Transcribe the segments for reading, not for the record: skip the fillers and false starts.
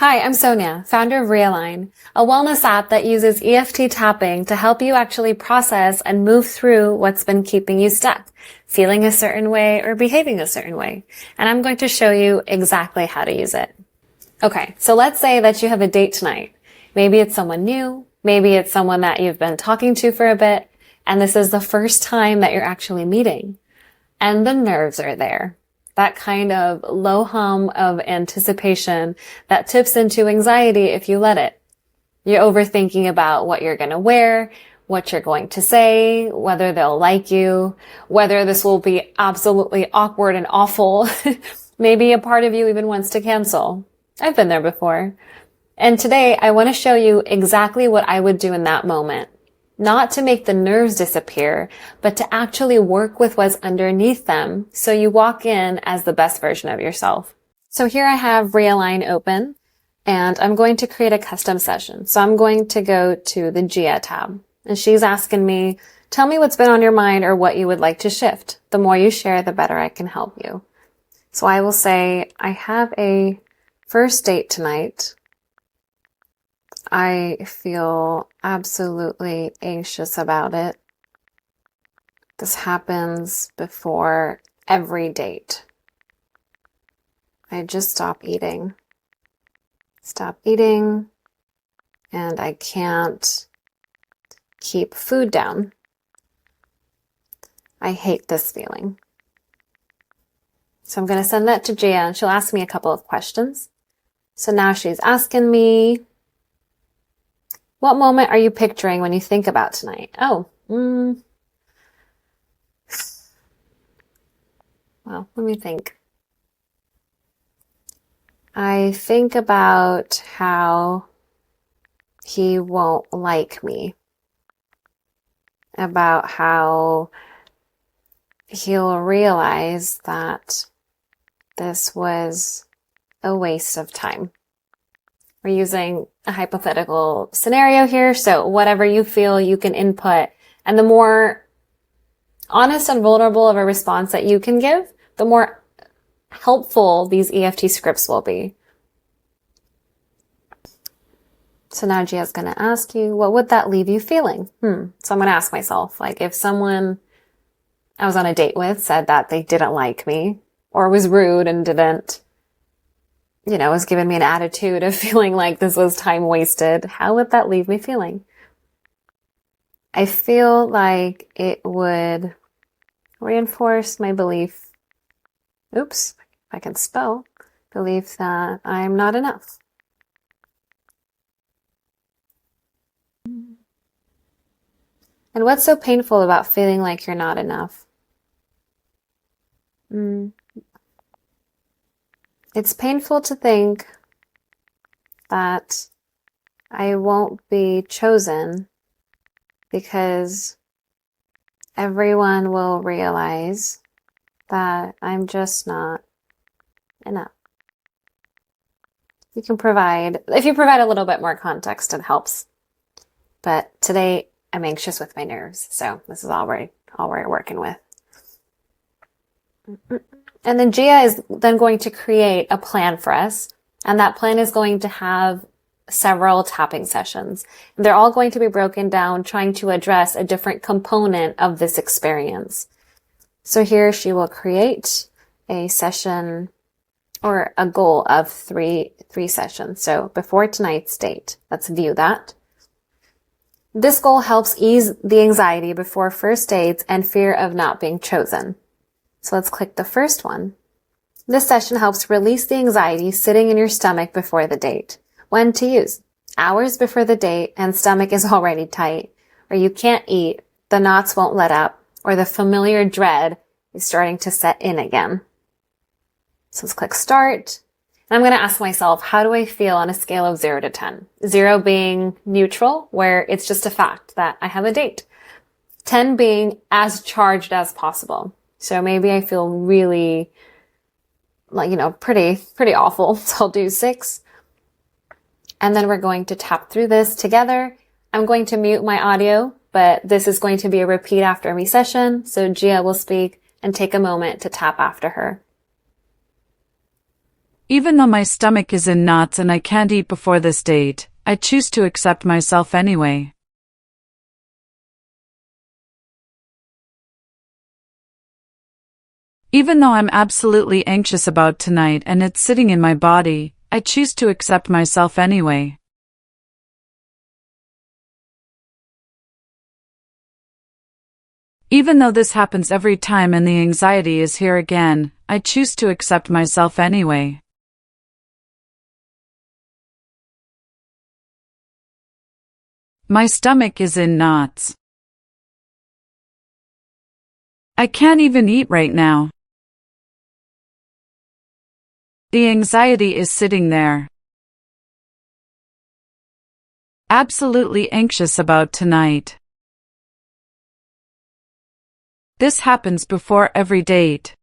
Hi, I'm Sonia, founder of Realign, a wellness app that uses EFT tapping to help you actually process and move through what's been keeping you stuck, feeling a certain way or behaving a certain way. And I'm going to show you exactly how to use it. Okay, so let's say that you have a date tonight. Maybe it's someone new, maybe it's someone that you've been talking to for a bit, and this is the first time that you're actually meeting. And the nerves are there. That kind of low hum of anticipation that tips into anxiety if you let it. You're overthinking about what you're going to wear, what you're going to say, whether they'll like you, whether this will be absolutely awkward and awful. Maybe a part of you even wants to cancel. I've been there before. And today I want to show you exactly what I would do in that moment. Not to make the nerves disappear, but to actually work with what's underneath them so you walk in as the best version of yourself. So here I have Realign open and I'm going to create a custom session. So I'm going to go to the Gia tab and she's asking me, tell me what's been on your mind or what you would like to shift. The more you share, the better I can help you. So I will say, I have a first date tonight. I feel absolutely anxious about it. This happens before every date. I just stop eating. And I can't keep food down. I hate this feeling. So I'm going to send that to Gia and she'll ask me a couple of questions. So now she's asking me, what moment are you picturing when you think about tonight? Well, let me think. I think about how he won't like me, about how he'll realize that this was a waste of time. We're using a hypothetical scenario here, so whatever you feel you can input, and the more honest and vulnerable of a response that you can give, the more helpful these EFT scripts will be. So now Gia's going to ask you, what would that leave you feeling? So I'm going to ask myself, like if someone I was on a date with said that they didn't like me or was rude and didn't, was giving me an attitude of feeling like this was time wasted, how would that leave me feeling? I feel like it would reinforce my belief, if I can spell, belief that I'm not enough. And what's so painful about feeling like you're not enough? It's painful to think that I won't be chosen because everyone will realize that I'm just not enough. If you provide a little bit more context, it helps. But today I'm anxious with my nerves, so this is all we're working with. And then Gia is then going to create a plan for us. And that plan is going to have several tapping sessions. And they're all going to be broken down, trying to address a different component of this experience. So here she will create a session or a goal of three sessions. So before tonight's date, let's view that. This goal helps ease the anxiety before first dates and fear of not being chosen. So let's click the first one. This session helps release the anxiety sitting in your stomach before the date. When to use? Hours before the date and stomach is already tight, or you can't eat, the knots won't let up, or the familiar dread is starting to set in again. So let's click start. And I'm going to ask myself, how do I feel on a scale of 0 to 10? 0 being neutral, where it's just a fact that I have a date. 10 being as charged as possible. So maybe I feel really, pretty awful. So I'll do 6. And then we're going to tap through this together. I'm going to mute my audio, but this is going to be a repeat after every session. So Gia will speak and take a moment to tap after her. Even though my stomach is in knots and I can't eat before this date, I choose to accept myself anyway. Even though I'm absolutely anxious about tonight and it's sitting in my body, I choose to accept myself anyway. Even though this happens every time and the anxiety is here again, I choose to accept myself anyway. My stomach is in knots. I can't even eat right now. The anxiety is sitting there. Absolutely anxious about tonight. This happens before every date.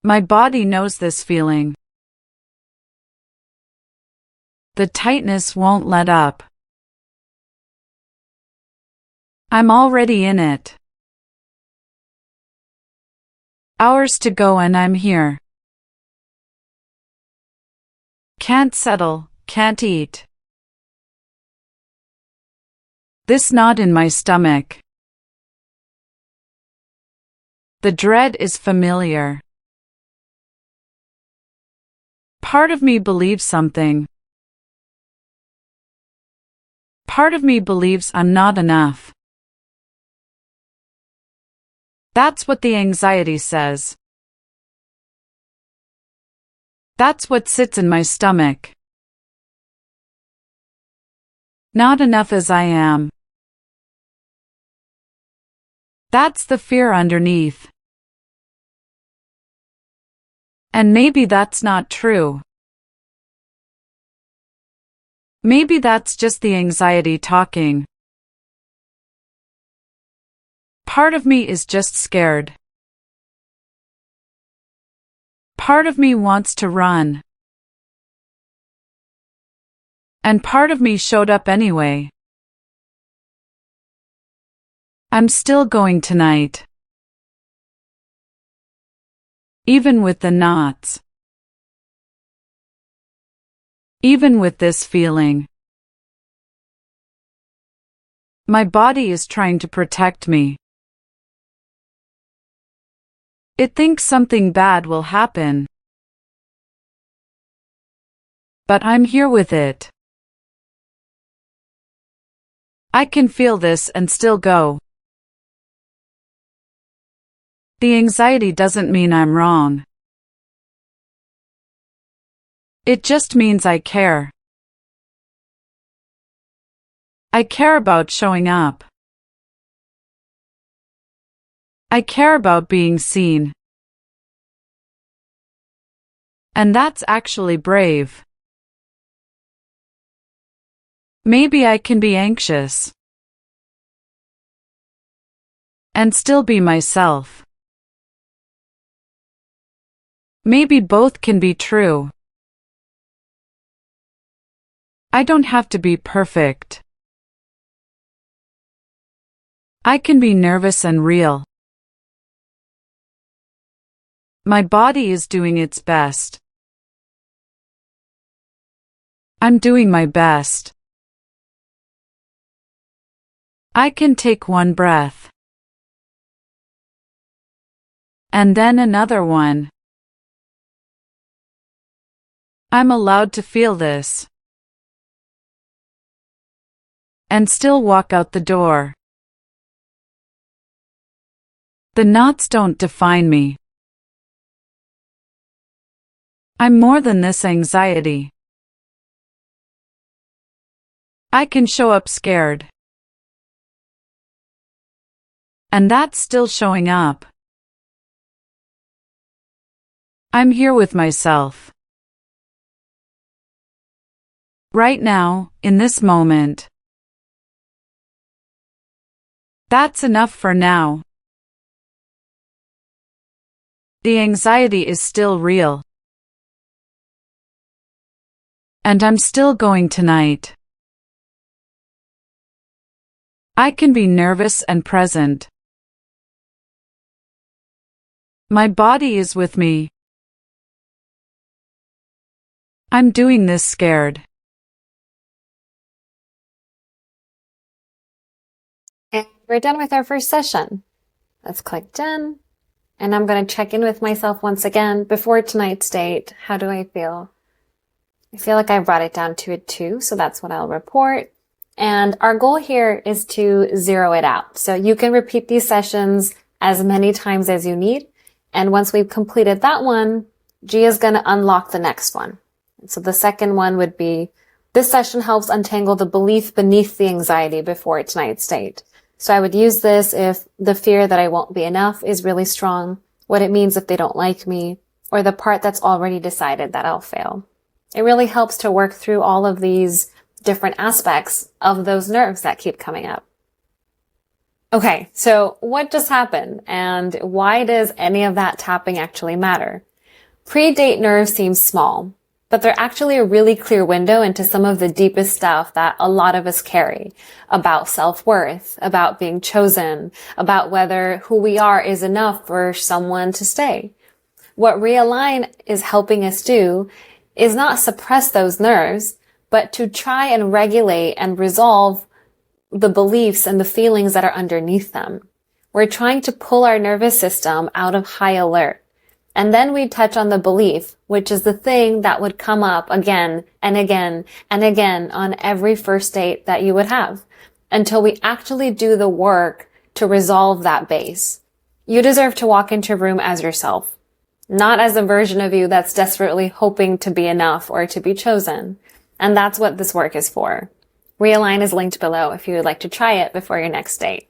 My body knows this feeling. The tightness won't let up. I'm already in it. Hours to go and I'm here. Can't settle, can't eat. This knot in my stomach. The dread is familiar. Part of me believes something. Part of me believes I'm not enough. That's what the anxiety says. That's what sits in my stomach. Not enough as I am. That's the fear underneath. And maybe that's not true. Maybe that's just the anxiety talking. Part of me is just scared. Part of me wants to run. And part of me showed up anyway. I'm still going tonight. Even with the knots. Even with this feeling. My body is trying to protect me. It thinks something bad will happen. But I'm here with it. I can feel this and still go. The anxiety doesn't mean I'm wrong. It just means I care. I care about showing up. I care about being seen. And that's actually brave. Maybe I can be anxious. And still be myself. Maybe both can be true. I don't have to be perfect. I can be nervous and real. My body is doing its best. I'm doing my best. I can take one breath. And then another one. I'm allowed to feel this. And still walk out the door. The knots don't define me. I'm more than this anxiety. I can show up scared. And that's still showing up. I'm here with myself. Right now, in this moment. That's enough for now. The anxiety is still real. And I'm still going tonight. I can be nervous and present. My body is with me. I'm doing this scared. And we're done with our first session. Let's click done. And I'm going to check in with myself once again before tonight's date. How do I feel? I feel like I brought it down to a 2, so that's what I'll report. And our goal here is to zero it out. So you can repeat these sessions as many times as you need. And once we've completed that one, G is going to unlock the next one. So the second one would be, this session helps untangle the belief beneath the anxiety before tonight's date. So I would use this if the fear that I won't be enough is really strong, what it means if they don't like me, or the part that's already decided that I'll fail. It really helps to work through all of these different aspects of those nerves that keep coming up. Okay, so what just happened and why does any of that tapping actually matter? Pre-date nerves seem small, but they're actually a really clear window into some of the deepest stuff that a lot of us carry about self-worth, about being chosen, about whether who we are is enough for someone to stay. What Realign is helping us do is not suppress those nerves, but to try and regulate and resolve the beliefs and the feelings that are underneath them. We're trying to pull our nervous system out of high alert. And then we touch on the belief, which is the thing that would come up again and again and again on every first date that you would have, until we actually do the work to resolve that base. You deserve to walk into a room as yourself, not as a version of you that's desperately hoping to be enough or to be chosen. And that's what this work is for. Realign is linked below if you would like to try it before your next date.